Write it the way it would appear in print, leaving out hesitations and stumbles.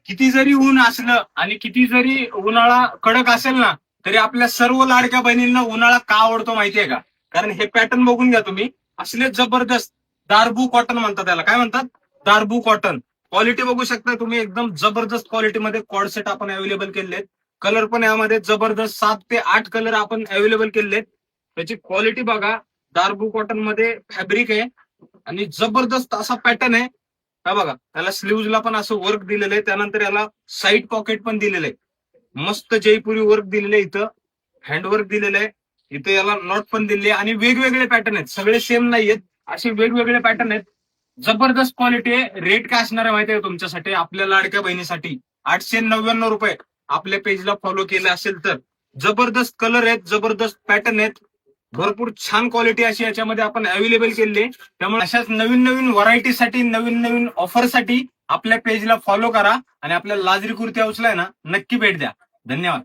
किती जरी ऊन असलं आणि किती जरी उन्हाळा कडक असेल ना, तरी आपल्या सर्व लाडक्या बहिणींना उन्हाळा का आवडतो माहितीये का? कारण हे पॅटर्न बघून घ्या तुम्ही, असले जबरदस्त दारबू कॉटन म्हणतात त्याला. काय म्हणतात? दारबू कॉटन. क्वालिटी बघू शकता तुम्ही, एकदम जबरदस्त क्वालिटीमध्ये कॉर्ड सेट आपण अवेलेबल केले आहेत. कलर पण यामध्ये जबरदस्त 7 ते 8 कलर आपण अवेलेबल केले आहेत. त्याची क्वालिटी बघा, दारबू कॉटन मध्ये फॅब्रिक आहे आणि जबरदस्त असा पॅटर्न आहे. हा बघा, त्याला स्लीव्हजला पण असं वर्क दिलेलं आहे, त्यानंतर याला साईड पॉकेट पण दिलेलं आहे. मस्त जयपुरी वर्क दिलेलं आहे इथं, हँडवर्क दिलेलं आहे इथं, याला नॉट पण दिले आणि वेगवेगळे पॅटर्न आहेत, सगळे सेम नाहीयेत, असे वेगवेगळे पॅटर्न आहेत. जबरदस्त क्वालिटी आहे. रेट काय असणार आहे माहिती आहे तुमच्यासाठी, आपल्या लाडक्या बहिणीसाठी 899 रुपये. आपल्या पेजला फॉलो केलं असेल तर जबरदस्त कलर आहेत, जबरदस्त पॅटर्न आहेत, भरपूर छान क्वालिटी अशी याच्यामध्ये आपण अवेलेबल केली आहे. त्यामुळे अशाच नवीन नवीन व्हरायटीसाठी, नवीन नवीन ऑफरसाठी आपल्या पेजला फॉलो करा आणि आपल्या लाजरी कुर्ती हाऊसला आहे ना नक्की भेट द्या. धन्यवाद.